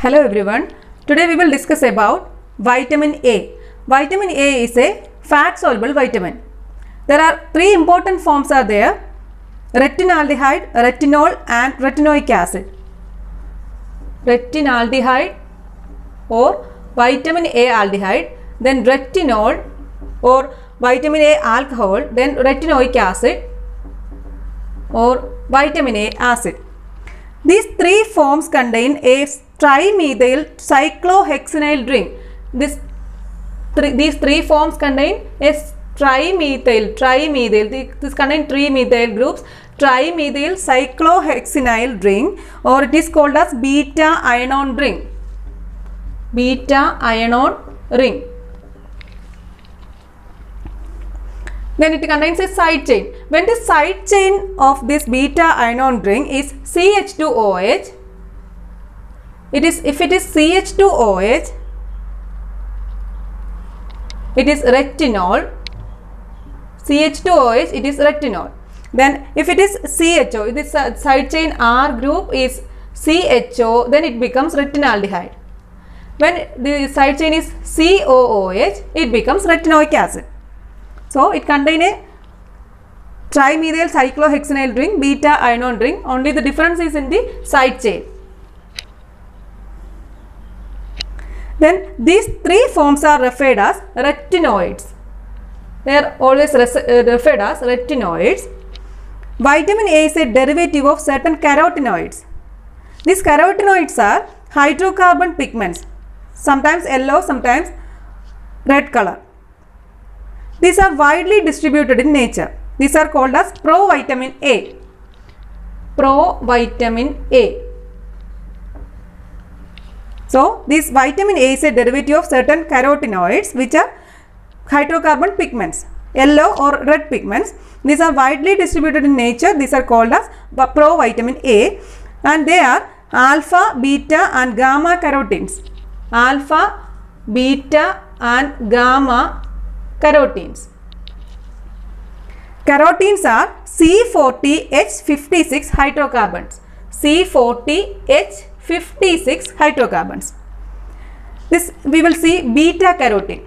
Hello everyone. Today we will discuss about vitamin A. Vitamin A is a fat soluble vitamin. There are three important forms are there: retinaldehyde, retinol and retinoic acid. Retinaldehyde or vitamin A aldehyde, then retinol or vitamin A alcohol, then retinoic acid or vitamin A acid. These three forms contain a trimethyl cyclohexynyl ring. These three forms contain a trimethyl. This contain three methyl groups. Trimethyl cyclohexynyl ring, or it is called as beta ion ring. Beta ion ring. Then it contains a side chain. When the side chain of this beta ion ring is CH2OH, if it is CH2OH, it is retinol. CH2OH, it is retinol. Then if it is CHO, this side chain R group is CHO, then it becomes retinaldehyde. When the side chain is COOH, it becomes retinoic acid. So it contains a trimethyl cyclohexynyl ring, beta ion ring. Only the difference is in the side chain. Then these three forms are referred as retinoids. They are always referred as retinoids. Vitamin A is a derivative of certain carotenoids. These carotenoids are hydrocarbon pigments, sometimes yellow, sometimes red color. These are widely distributed in nature. These are called as provitamin A. Provitamin A. So, this vitamin A is a derivative of certain carotenoids, which are hydrocarbon pigments, yellow or red pigments. These are widely distributed in nature. These are called as provitamin A, and they are alpha, beta and gamma carotenes. Alpha, beta and gamma carotenes. Carotenes are C40H56 hydrocarbons. C40H56 hydrocarbons. This we will see beta carotene.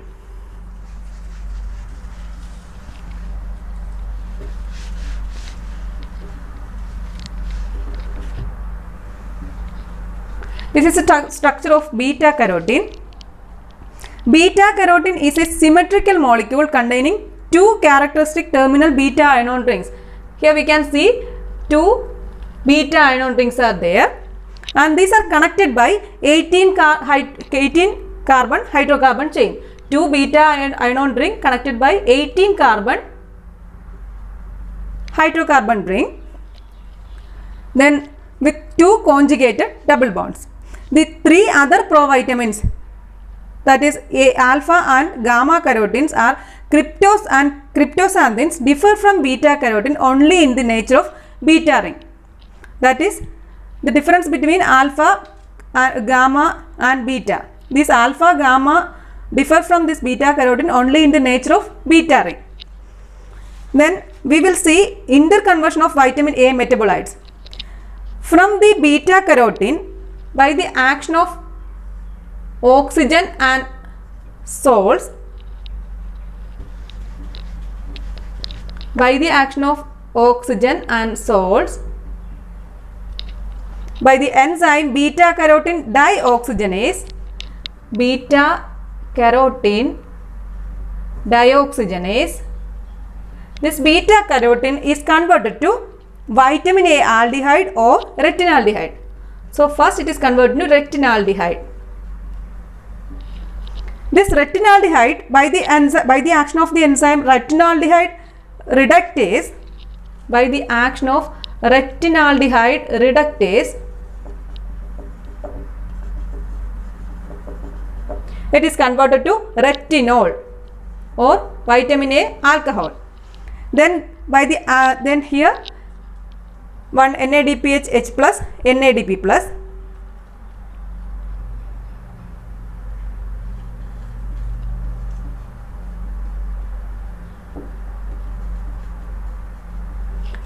This is a structure of beta carotene. Beta carotene is a symmetrical molecule containing two characteristic terminal beta ion rings. Here we can see two beta ion rings are there, and these are connected by 18 carbon hydrocarbon chain. Two beta ion ring connected by 18 carbon hydrocarbon ring, then with two conjugated double bonds. The three other provitamins, that is alpha and gamma carotenes, are cryptose and cryptoxanthines, differ from beta carotene only in the nature of beta ring. That is the difference between alpha, gamma and beta. This alpha, gamma differ from this beta carotene only in the nature of beta ring. Then we will see interconversion of vitamin A metabolites. From the beta carotene, by the action of oxygen and salts, by the enzyme beta carotene dioxygenase, this beta carotene is converted to vitamin A aldehyde or retinaldehyde. So first it is converted to retinaldehyde. This retinaldehyde, by the action of the enzyme retinaldehyde reductase, it is converted to retinol or vitamin A alcohol. Then then here one NADPH H plus, NADP plus.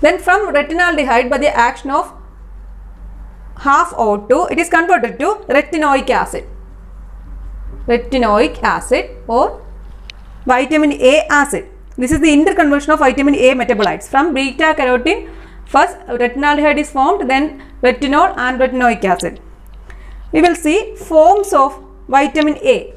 Then from retinaldehyde, by the action of half O2, it is converted to retinoic acid. Retinoic acid or vitamin A acid. This is the interconversion of vitamin A metabolites. From beta carotene, first retinaldehyde is formed, then retinol and retinoic acid. We will see forms of vitamin A.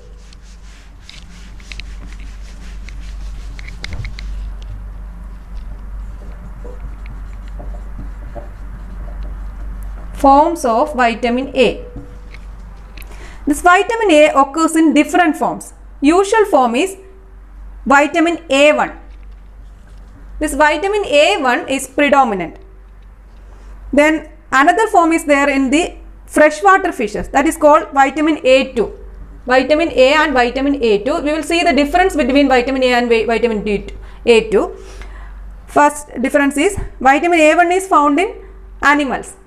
Forms of vitamin A. This vitamin A occurs in different forms. Usual form is vitamin A1. This vitamin A1 is predominant. Then another form is there in the freshwater fishes, that is called vitamin A2. Vitamin A and vitamin A2. We will see the difference between vitamin A and vitamin A2. First difference is vitamin A1 is found in animals.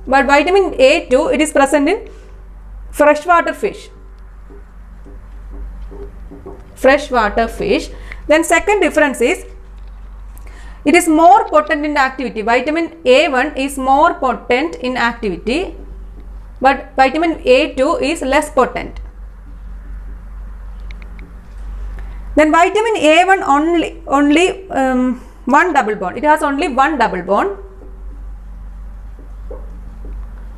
But vitamin A2, it is present in freshwater fish. Then second difference is it is more potent in activity. Vitamin A1 is more potent in activity, but vitamin A2 is less potent. Then vitamin A1 only one double bond. It has only one double bond.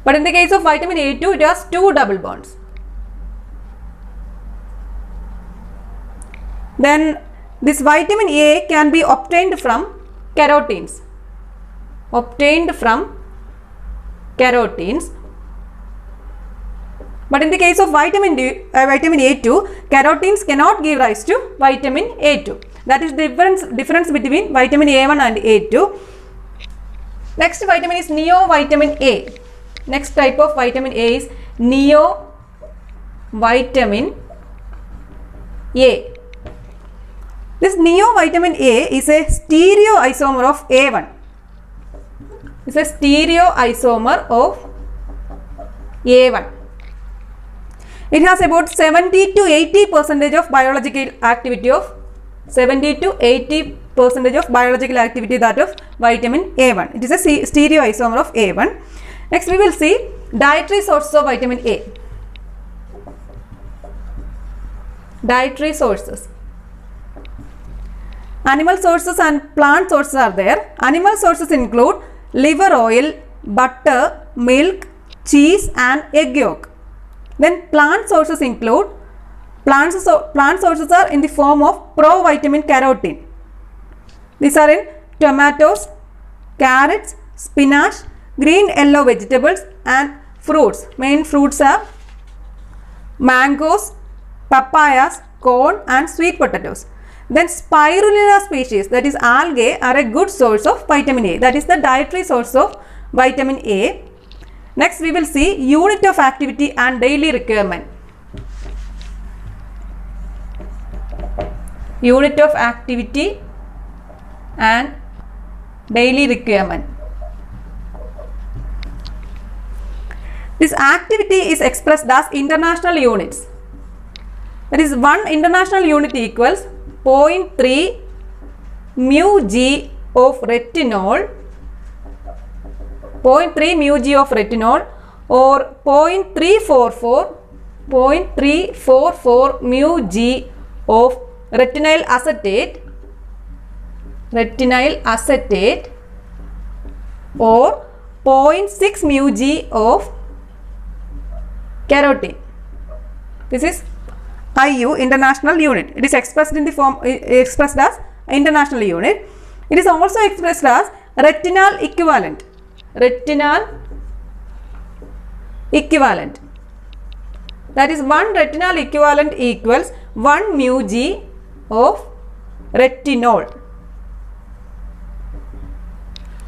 But in the case of vitamin A2, it has two double bonds. Then this vitamin A can be obtained from carotenes. But in the case of vitamin A2, carotenes cannot give rise to vitamin A2. That is the difference between vitamin A1 and A2. Next vitamin is neovitamin A. Next type of vitamin A is neovitamin A. This neovitamin A is a stereoisomer of A1. It's a stereoisomer of A1. It has about 70 to 80% of biological activity of 70 to 80% of biological activity that of vitamin A1. It is a stereoisomer of A1. Next we will see dietary sources of vitamin A. Dietary sources. Animal sources and plant sources are there. Animal sources include liver oil, butter, milk, cheese and egg yolk. Then plant sources include plant sources are in the form of provitamin carotene. These are in tomatoes, carrots, spinach, green yellow vegetables and fruits. Main fruits are mangoes, papayas, corn and sweet potatoes. Then spirulina species, that is algae, are a good source of vitamin A. That is the dietary source of vitamin A. Next we will see unit of activity and daily requirement. Unit of activity and daily requirement. This activity is expressed as international units. That is, one international unit equals 0.3 mu g of retinol, 0.3 mu g of retinol, or 0.344 mu g of retinol acetate, or 0.6 mu g of carotene. This is IU, international unit. It is expressed in the form expressed as international unit. It is also expressed as retinal equivalent. That is, one retinal equivalent equals 1 mu g of retinol.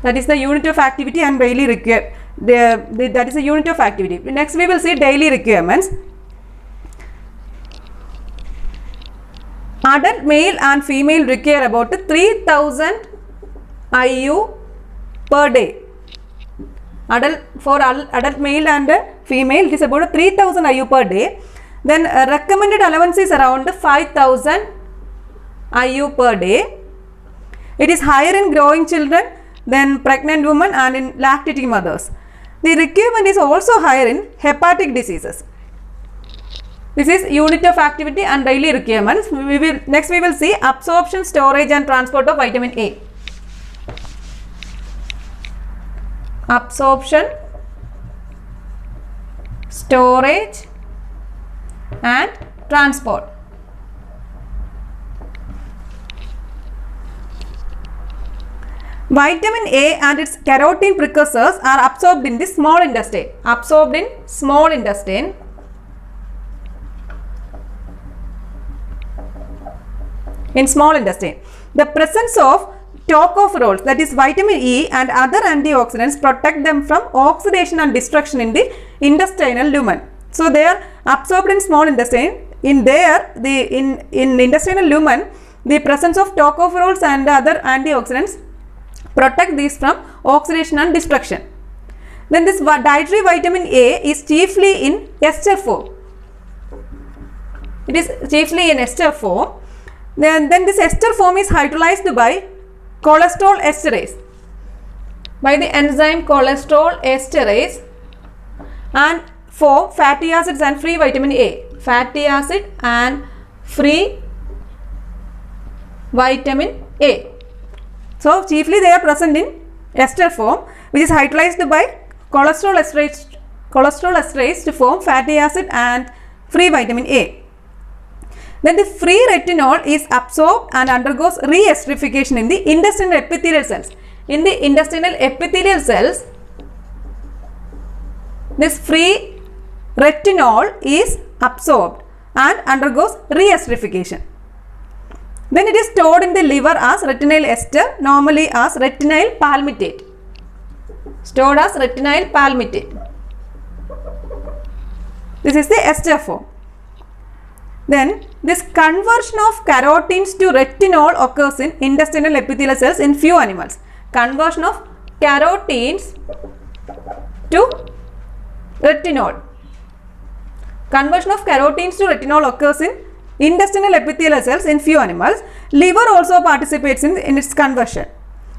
That is the unit of activity and daily requirement. That is the unit of activity. Next we will see daily requirements. Adult male and female require about 3000 IU per day. For adult male and female, it is about 3000 IU per day. Then recommended allowance is around 5000 IU per day. It is higher in growing children, then pregnant women and in lactating mothers. The requirement is also higher in hepatic diseases. This is unit of activity and daily requirements. Next we will see absorption, storage and transport of vitamin A. Absorption, storage and transport. Vitamin A and its carotene precursors are absorbed in the small intestine. Absorbed in small intestine. In small intestine. The presence of tocopherols, that is vitamin E and other antioxidants, protect them from oxidation and destruction in the intestinal lumen. So they are absorbed in small intestine. In intestinal lumen, the presence of tocopherols and other antioxidants protect these from oxidation and destruction. Then this dietary vitamin A is chiefly in ester form. It is chiefly in ester form. Then this ester form is hydrolyzed by cholesterol esterase, by the enzyme cholesterol esterase, and form fatty acids and free vitamin A. Fatty acid and free vitamin A. So chiefly they are present in ester form, which is hydrolyzed by cholesterol esterase to form fatty acid and free vitamin A. Then the free retinol is absorbed and undergoes re-esterification in the intestinal epithelial cells. In the intestinal epithelial cells, this free retinol is absorbed and undergoes re-esterification. Then it is stored in the liver as retinyl ester, normally as retinyl palmitate. Stored as retinyl palmitate. This is the ester form. Then this conversion of carotenes to retinol occurs in intestinal epithelial cells in few animals. Conversion of carotenes to retinol. Conversion of carotenes to retinol occurs in intestinal epithelial cells in few animals. Liver also participates in its conversion.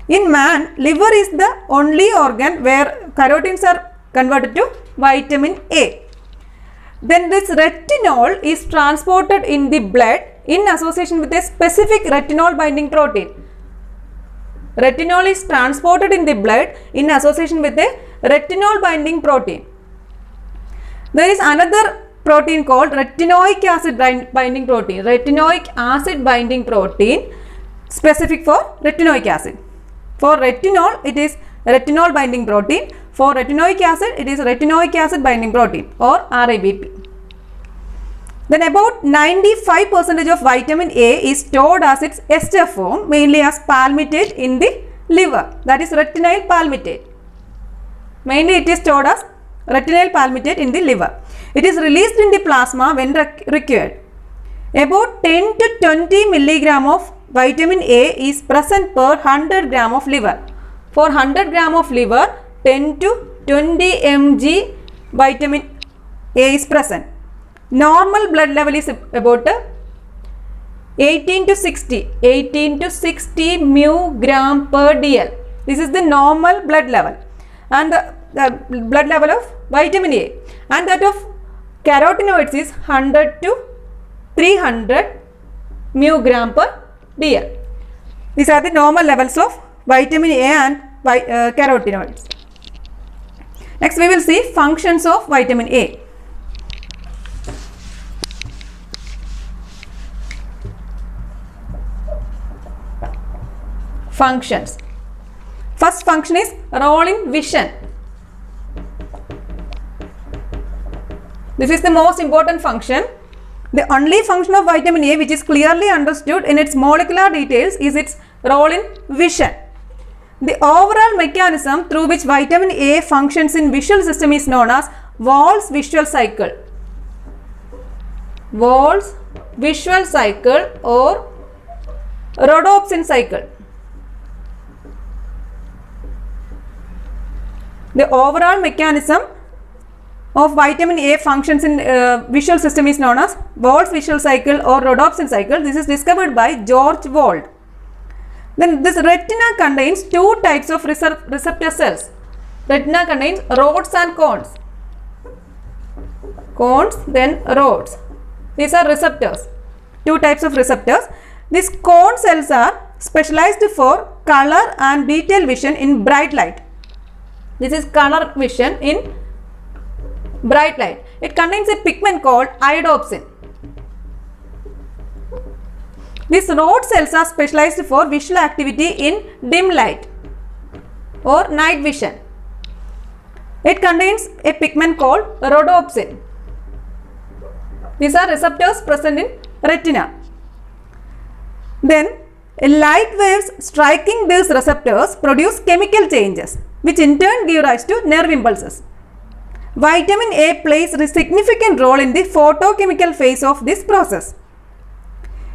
In man, liver is the only organ where carotenes are converted to vitamin A. Then this retinol is transported in the blood in association with a specific retinol binding protein. Retinol is transported in the blood in association with a retinol binding protein. There is another protein called retinoic acid binding protein. Retinoic acid binding protein specific for retinoic acid. For retinol, it is retinol binding protein. For retinoic acid, it is retinoic acid binding protein or RABP. Then about 95% of vitamin A is stored as its ester form, mainly as palmitate in the liver, that is retinyl palmitate. Mainly it is stored as retinyl palmitate in the liver. It is released in the plasma when required. About 10 to 20 milligram of vitamin A is present per 100 gram of liver. For 100 gram of liver, 10 to 20 mg vitamin A is present. Normal blood level is about 18 to 60 mu gram per dl. This is the normal blood level, and the blood level of vitamin A, and that of carotenoids is 100 to 300 mu gram per dl. These are the normal levels of vitamin A and carotenoids. Next we will see functions of vitamin A. Functions. First function is role in vision. This is the most important function. The only function of vitamin A which is clearly understood in its molecular details is its role in vision. The overall mechanism through which vitamin A functions in visual system is known as Wall's visual cycle. Wall's visual cycle or rhodopsin cycle. The overall mechanism of vitamin A functions in visual system is known as Wall's visual cycle or rhodopsin cycle. This is discovered by George Wald. Then this retina contains two types of receptor cells. Retina contains rods and cones. Cones, then rods. These are receptors. Two types of receptors. These cone cells are specialized for color and detail vision in bright light. This is color vision in bright light. It contains a pigment called iodopsin. These rod cells are specialized for visual activity in dim light or night vision. It contains a pigment called rhodopsin. These are receptors present in retina. Then light waves striking these receptors produce chemical changes, which in turn give rise to nerve impulses. Vitamin A plays a significant role in the photochemical phase of this process.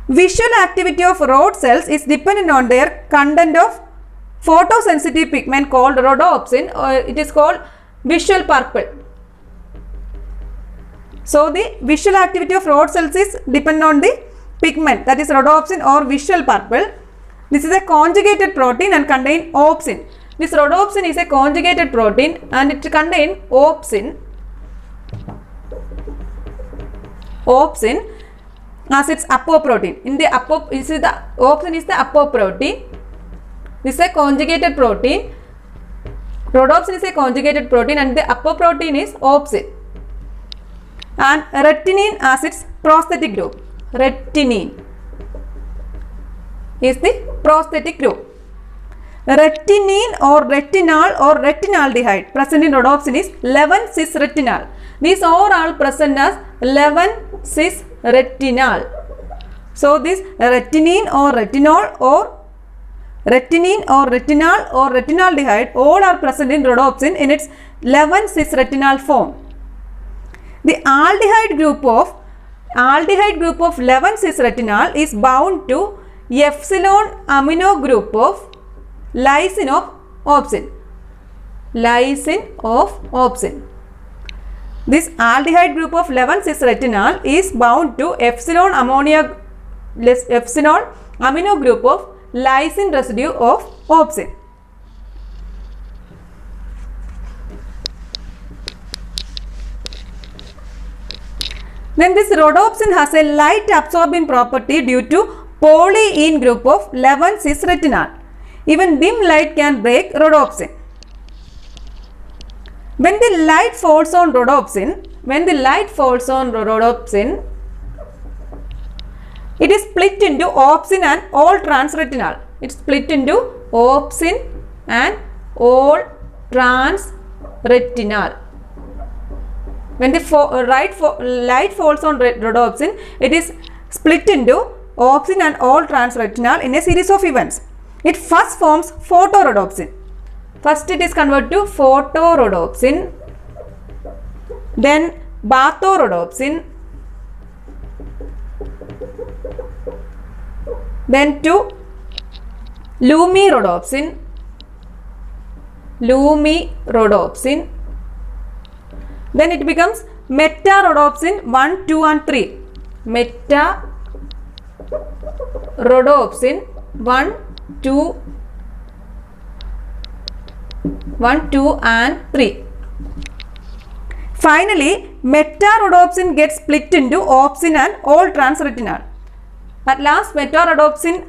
Visual activity of rod cells is dependent on their content of photosensitive pigment called rhodopsin, or it is called visual purple. So the visual activity of rod cells is dependent on the pigment, that is rhodopsin or visual purple. This is a conjugated protein and contain opsin. This rhodopsin is a conjugated protein and it contains opsin. Opsin as its apoprotein. In the opsin is the apoprotein. This is a conjugated protein. Rhodopsin is a conjugated protein and the apoprotein is opsin. And retinine as its prosthetic group. Retinine is the prosthetic group. Retinine or retinol or retinaldehyde present in rhodopsin is 11-cis-retinal. These are all present as 11-cis-retinal. So this retinine or retinol or retinine or retinal or retinaldehyde all are present in rhodopsin in its 11-cis-retinal form. The aldehyde group of 11-cis-retinal is bound to epsilon amino group of lysine of opsin. Lysine of opsin. This aldehyde group of 11-cis-retinal is bound to epsilon amino group of lysine residue of opsin. Then this rhodopsin has a light absorbing property due to polyene group of 11-cis-retinal. Even dim light can break rhodopsin. When the light falls on rhodopsin, it is split into opsin and all transretinal. It is split into opsin and all transretinal. When the light falls on rhodopsin, it is split into opsin and all transretinal in a series of events. It first forms photorhodopsin. First it is converted to photorhodopsin, then bathorhodopsin, then to lumirhodopsin, then it becomes metarhodopsin 1, 2 and 3. Metarhodopsin 1, 2 and 3. Finally, metarhodopsin gets split into opsin and all transretinal. At last, metarhodopsin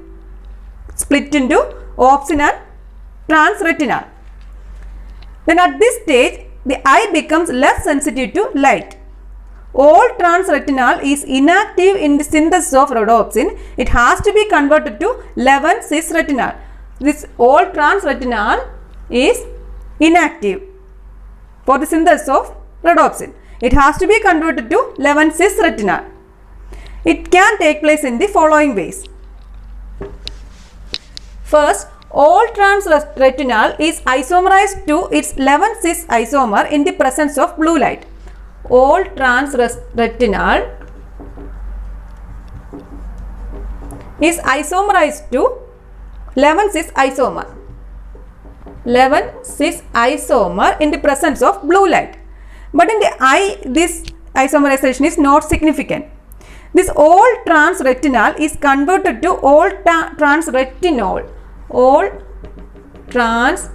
split into opsin and transretinal. Then at this stage, the eye becomes less sensitive to light. All transretinal is inactive in the synthesis of rhodopsin. It has to be converted to 11-cis-retinal. This all transretinal is inactive for the synthesis of rhodopsin. It has to be converted to 11-cis-retinal. It can take place in the following ways. First, all transretinal is isomerized to its 11-cis isomer in the presence of blue light. All transretinal is isomerized to 11-cis isomer. 11-cis isomer in the presence of blue light. But in the eye, this isomerization is not significant. This all transretinal is converted to all transretinol. all trans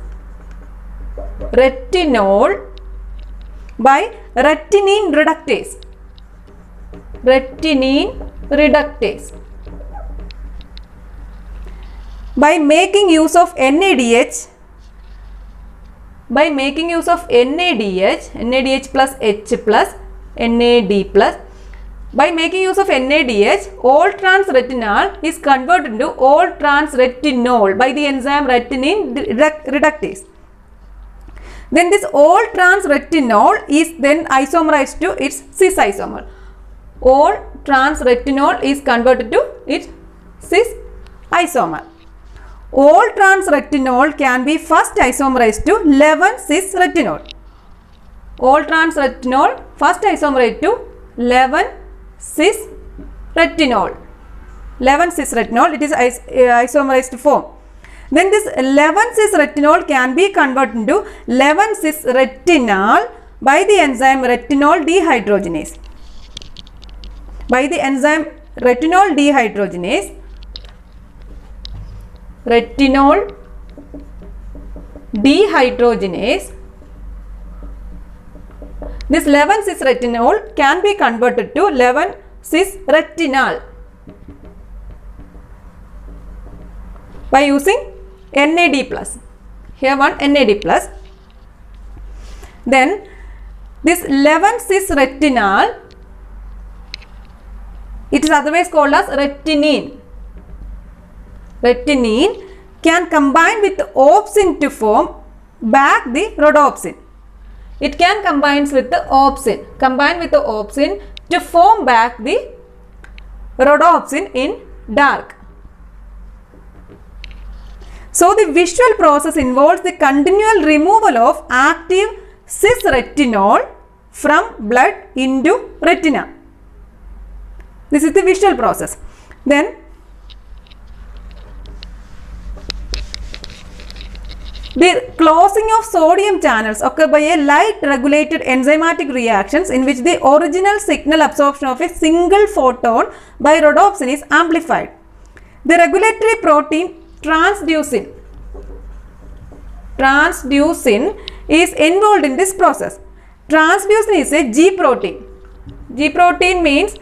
retinol by retinine reductase. Retinine reductase. By making use of NADH, NADH plus H plus NAD plus. By making use of NADH, all trans retinol is converted into all trans retinol by the enzyme retinine reductase. Then this all trans retinol is then isomerized to its cis isomer. All trans retinol is converted to its cis isomer. All trans retinol can be first isomerized to 11 cis retinol. All trans retinol first isomerized to 11 cis retinol. 11 cis retinol, it is isomerized form. Then this 11 cis retinol can be converted into 11 cis retinol by the enzyme retinol dehydrogenase. By the enzyme retinol dehydrogenase, this 11 cis retinol can be converted to 11 cis retinal by using NAD plus. Here one NAD plus. Then this 11 cis retinal, it is otherwise called as retinine. Retinine can combine with opsin to form back the rhodopsin. It can combine with the opsin to form back the rhodopsin in dark. So the visual process involves the continual removal of active cis retinol from blood into retina. This is the visual process. Then the closing of sodium channels occur by a light regulated enzymatic reactions in which the original signal absorption of a single photon by rhodopsin is amplified. The regulatory protein transducin is involved in this process. Transducin is a G protein. G protein means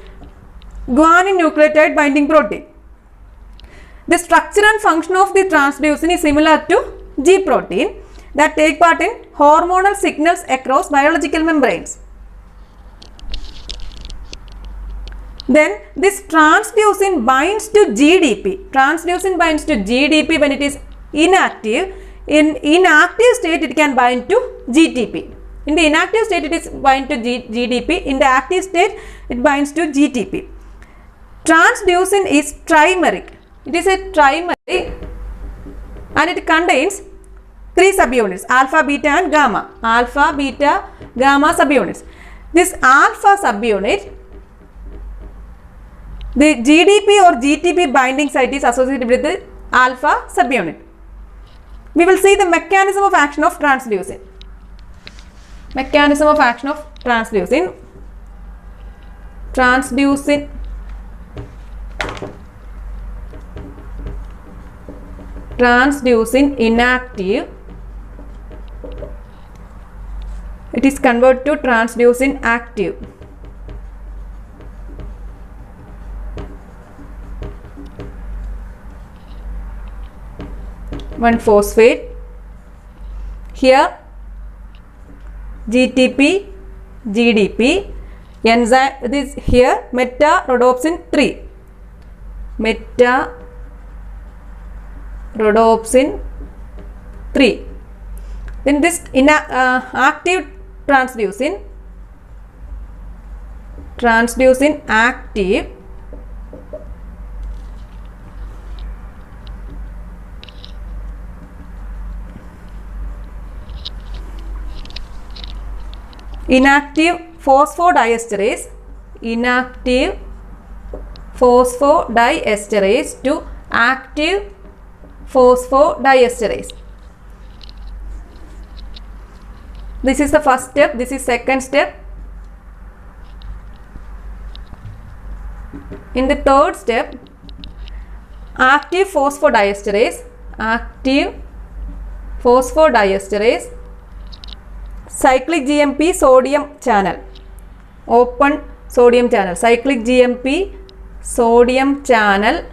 guanine nucleotide binding protein. The structure and function of the transducin is similar to G protein that take part in hormonal signals across biological membranes. Then this transducin binds to GDP. Transducin binds to GDP when it is inactive. In inactive state it can bind to GTP. In the inactive state it is bind to GDP. In the active state it binds to GTP. Transducin is trimeric. It is a trimeric and it contains 3 subunits, alpha, beta and gamma. Alpha, beta, gamma subunits. This alpha subunit, the GDP or GTP binding site is associated with the alpha subunit. We will see the mechanism of action of transducin. Mechanism of action of transducin. Transducin inactive, it is converted to transducin active. One phosphate. Here GTP, GDP, enzyme, this here meta rhodopsin 3. Meta rhodopsin 3. Then this active transducin active, inactive phosphodiesterase to active phosphodiesterase. This is the first step, this is second step. In the third step, active phosphodiesterase active phosphodiesterase, cyclic GMP sodium channel, open sodium channel, cyclic GMP sodium channel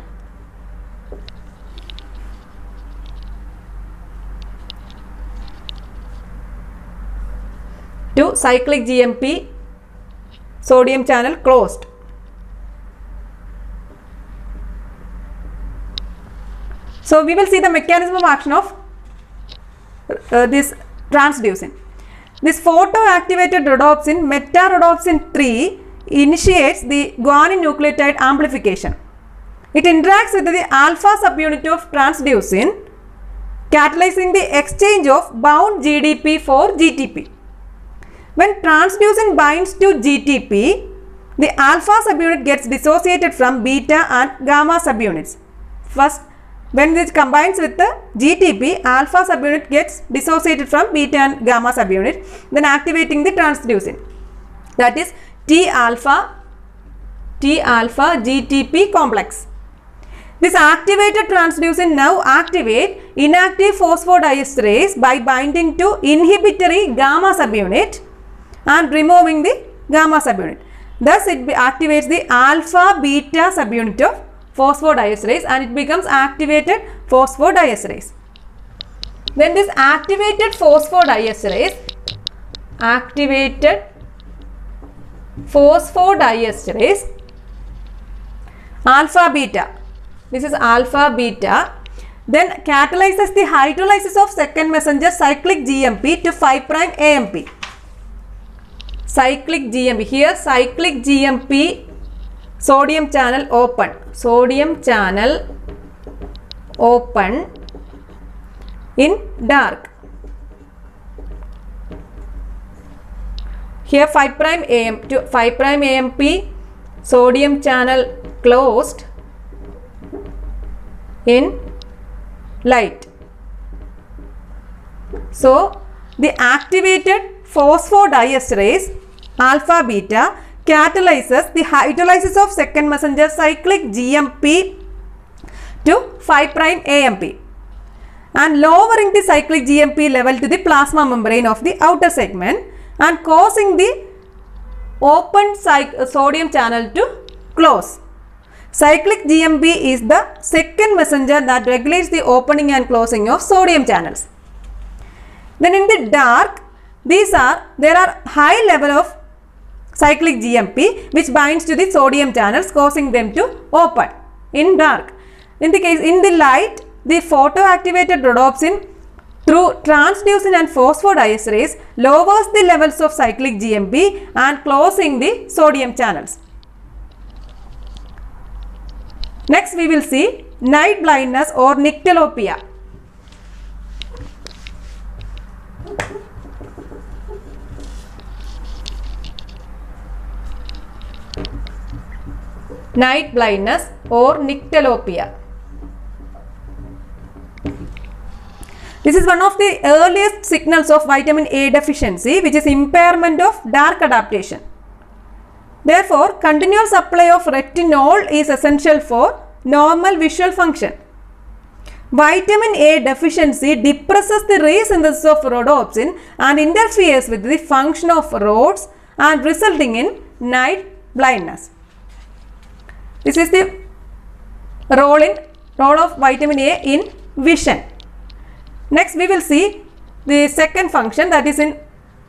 to cyclic GMP sodium channel closed. So we will see the mechanism of action of this transducin. This photoactivated rhodopsin, meta-rhodopsin 3, initiates the guanine nucleotide amplification. It interacts with the alpha subunit of transducin, catalyzing the exchange of bound GDP for GTP. When transducin binds to GTP, the alpha subunit gets dissociated from beta and gamma subunits. First, when it combines with the GTP, alpha subunit gets dissociated from beta and gamma subunit, then activating the transducin. That is T-alpha GTP complex. This activated transducin now activate inactive phosphodiesterase by binding to inhibitory gamma subunit and removing the gamma subunit. Thus, it activates the alpha beta subunit of phosphodiesterase and it becomes activated phosphodiesterase. Then this activated phosphodiesterase alpha beta, this is alpha beta, then catalyzes the hydrolysis of second messenger cyclic GMP to 5' AMP. Cyclic GMP, here cyclic GMP sodium channel open, in dark. Here 5' AM to 5' AMP sodium channel closed in light. So the activated phosphodiesterase alpha beta catalyzes the hydrolysis of second messenger cyclic GMP to 5' AMP and lowering the cyclic GMP level to the plasma membrane of the outer segment and causing the open sodium channel to close. Cyclic GMP is the second messenger that regulates the opening and closing of sodium channels. Then in the dark, there are high level of cyclic GMP which binds to the sodium channels, causing them to open in dark. In the light, the photoactivated rhodopsin through transducin and phosphodiesterase lowers the levels of cyclic GMP and closing the sodium channels. Next we will see night blindness or Nyctalopia. Night blindness or Nyctalopia. This is one of the earliest signals of vitamin A deficiency, which is impairment of dark adaptation. Therefore, continual supply of retinol is essential for normal visual function. Vitamin A deficiency depresses the resynthesis of rhodopsin and interferes with the function of rods and resulting in night blindness. This is the role of vitamin A in vision. Next we will see the second function, that is in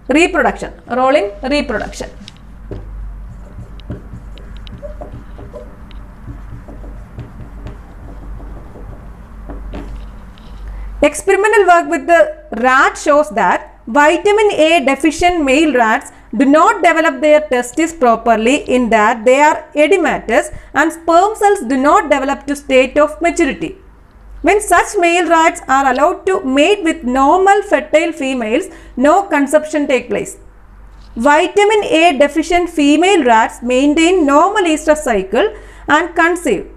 reproduction, role in reproduction. Experimental work with the rat shows that vitamin A deficient male rats do not develop their testes properly, in that they are edematous and sperm cells do not develop to state of maturity. When such male rats are allowed to mate with normal fertile females, no conception takes place. Vitamin A deficient female rats maintain normal estrous cycle and conceive,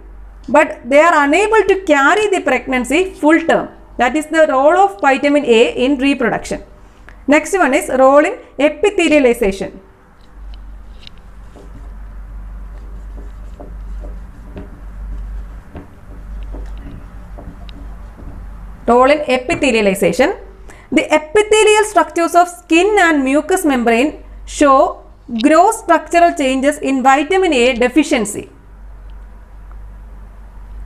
but they are unable to carry the pregnancy full term. That is the role of vitamin A in reproduction. Next one is role in epithelialization. Role in epithelialization. The epithelial structures of skin and mucous membrane show gross structural changes in vitamin A deficiency.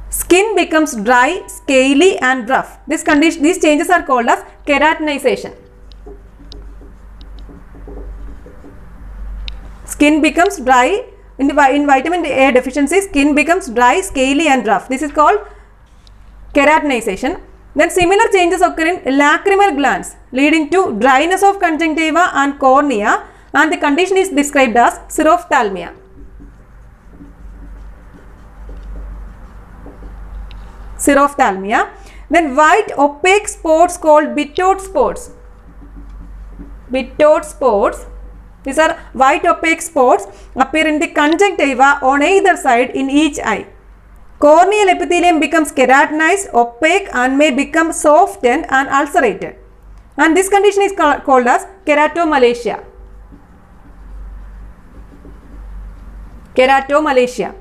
Skin becomes dry, scaly and rough. These changes are called as keratinization. Skin becomes dry, in vitamin A deficiency, skin becomes dry, scaly and rough. This is called keratinization. Then similar changes occur in lacrimal glands, leading to dryness of conjunctiva and cornea, and the condition is described as xerophthalmia. Xerophthalmia. Then white opaque spots called Bitot spots. Bitot spots. These are white opaque spots appear in the conjunctiva on either side in each eye. Corneal epithelium becomes keratinized, opaque and may become softened and ulcerated. And this condition is called as keratomalacia. Keratomalacia.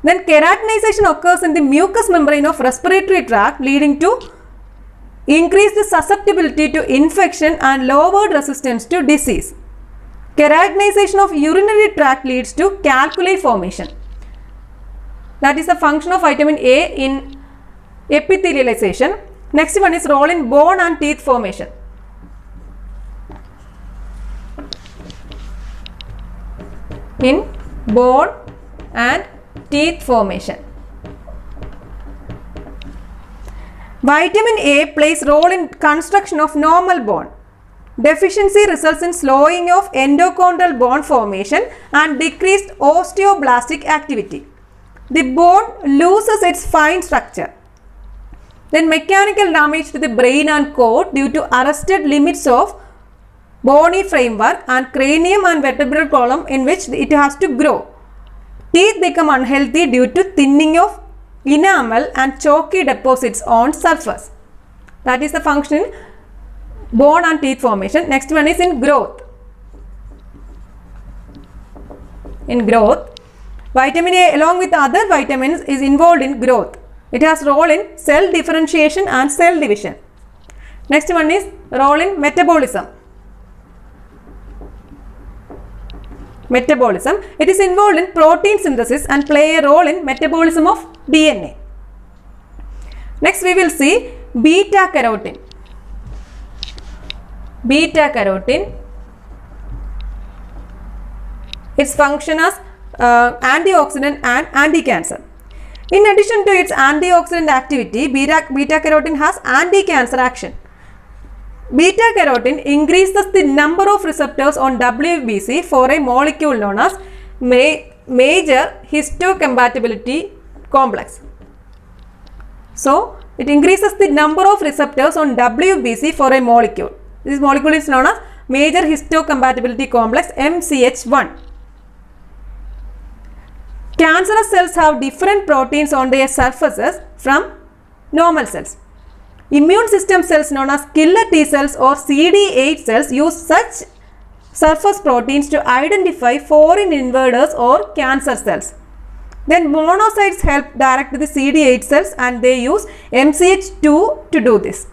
Then keratinization occurs in the mucous membrane of respiratory tract, leading to increased susceptibility to infection and lowered resistance to disease. Keratinization of urinary tract leads to calculi formation. That is the function of vitamin A in epithelialization. Next one is role in bone and teeth formation. In bone and teeth formation. Vitamin A plays role in construction of normal bone. Deficiency results in slowing of endochondral bone formation and decreased osteoblastic activity. The bone loses its fine structure. Then mechanical damage to the brain and cord due to arrested limits of bony framework and cranium and vertebral column in which it has to grow. Teeth become unhealthy due to thinning of enamel and chalky deposits on surface. That is the function in bone and teeth formation. Next one is in growth. In growth, vitamin A along with other vitamins is involved in growth. It has role in cell differentiation and cell division. Next one is role in metabolism. Metabolism. It is involved in protein synthesis and play a role in metabolism of DNA. Next we will see beta carotene. Beta carotene. Its function as antioxidant and anti-cancer. In addition to its antioxidant activity, beta carotene has anti-cancer action. Beta carotene increases the number of receptors on WBC for a molecule known as major histocompatibility complex. So, it increases the number of receptors on WBC for a molecule. This molecule is known as major histocompatibility complex MCH1. Cancerous cells have different proteins on their surfaces from normal cells. Immune system cells known as killer T cells or CD8 cells use such surface proteins to identify foreign invaders or cancer cells. Then monocytes help direct the CD8 cells and they use MCH2 to do this.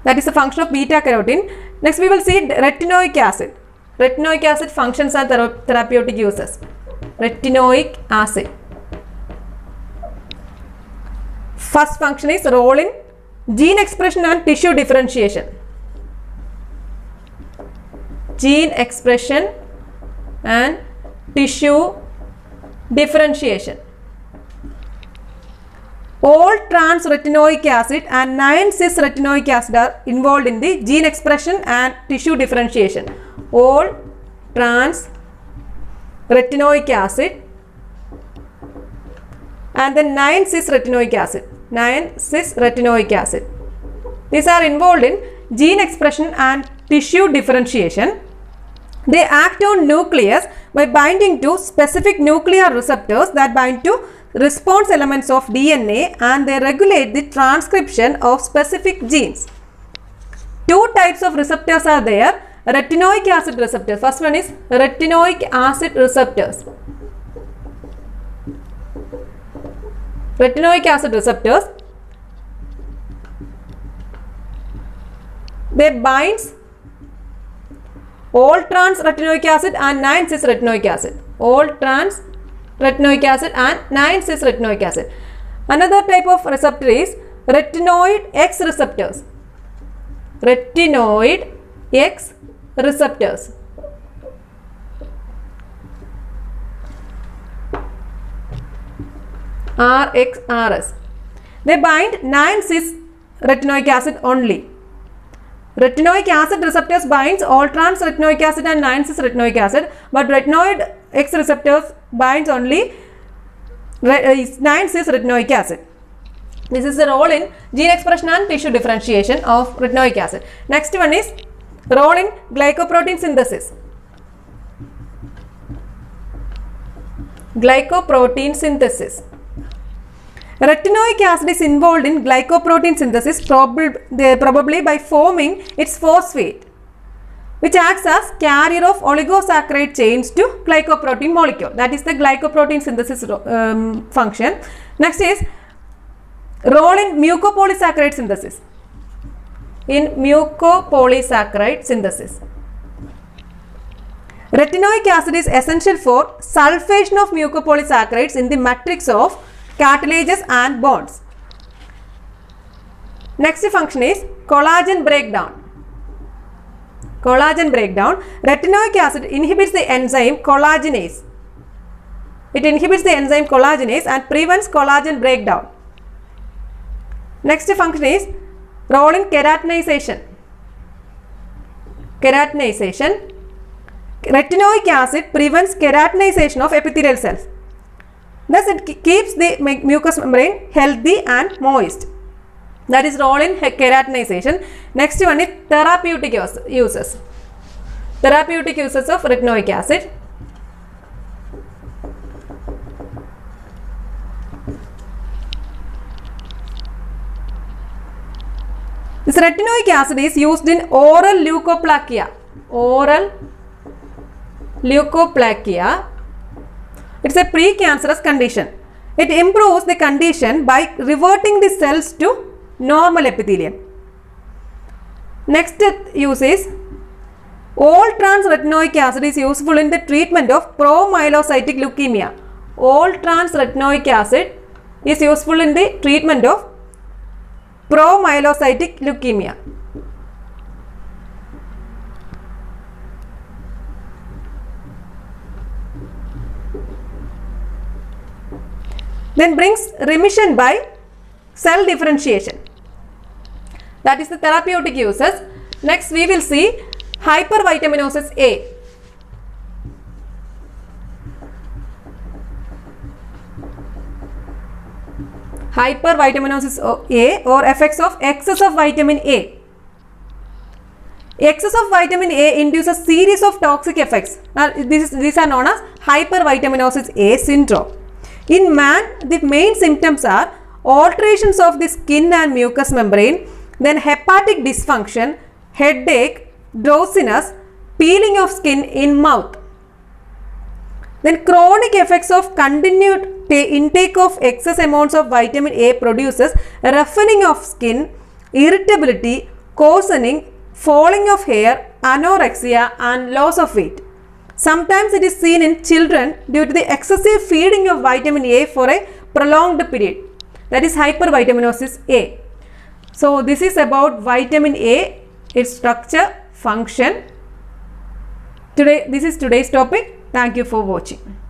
That is the function of beta carotene. Next we will see retinoic acid. Retinoic acid functions and therapeutic uses. Retinoic acid. First function is role in gene expression and tissue differentiation. Gene expression and tissue differentiation. All trans retinoic acid and 9-cis retinoic acid are involved in the gene expression and tissue differentiation. All trans retinoic acid and then 9-cis retinoic acid. 9-cis retinoic acid. These are involved in gene expression and tissue differentiation. They act on nucleus by binding to specific nuclear receptors that bind to response elements of DNA and they regulate the transcription of specific genes. Two types of receptors are there. Retinoic acid receptors. First one is retinoic acid receptors. Retinoic acid receptors they binds all trans retinoic acid and 9-cis retinoic acid. All trans retinoic acid and 9-cis retinoic acid. Another type of receptor is retinoid X receptors. Retinoid X receptors. RXRS. They bind 9-cis retinoic acid only. Retinoic acid receptors binds all trans retinoic acid and 9-cis retinoic acid, but retinoid X receptors binds only 9-cis retinoic acid. This is the role in gene expression and tissue differentiation of retinoic acid. Next one is role in glycoprotein synthesis. Glycoprotein synthesis. Retinoic acid is involved in glycoprotein synthesis probably by forming its phosphate, which acts as carrier of oligosaccharide chains to glycoprotein molecule. That is the glycoprotein synthesis function. Next is role in mucopolysaccharide synthesis. In mucopolysaccharide synthesis, retinoic acid is essential for sulfation of mucopolysaccharides in the matrix of cartilages and bones. Next function is collagen breakdown. Collagen breakdown. Retinoic acid inhibits the enzyme collagenase. It inhibits the enzyme collagenase and prevents collagen breakdown. Next function is role in keratinization. Keratinization. Retinoic acid prevents keratinization of epithelial cells. Thus, it keeps the mucous membrane healthy and moist. That is role in keratinization. Next one is therapeutic uses. Therapeutic uses of retinoic acid. This retinoic acid is used in oral leukoplakia. Oral leukoplakia. It's a precancerous condition. It improves the condition by reverting the cells to normal epithelium. Next use is all trans retinoic acid is useful in the treatment of promyelocytic leukemia. All trans retinoic acid is useful in the treatment of promyelocytic leukemia. Then brings remission by cell differentiation. That is the therapeutic uses. Next we will see hypervitaminosis A. Hypervitaminosis A or effects of excess of vitamin A. Excess of vitamin A induces a series of toxic effects. Now these are known as hypervitaminosis A syndrome. In man, the main symptoms are alterations of the skin and mucous membrane, then hepatic dysfunction, headache, drowsiness, peeling of skin in mouth. Then chronic effects of continued intake of excess amounts of vitamin A produces roughening of skin, irritability, coarsening, falling of hair, anorexia and loss of weight. Sometimes it is seen in children due to the excessive feeding of vitamin A for a prolonged period. That is hypervitaminosis A. So this is about vitamin A, its structure, function. This is today's topic. Thank you for watching.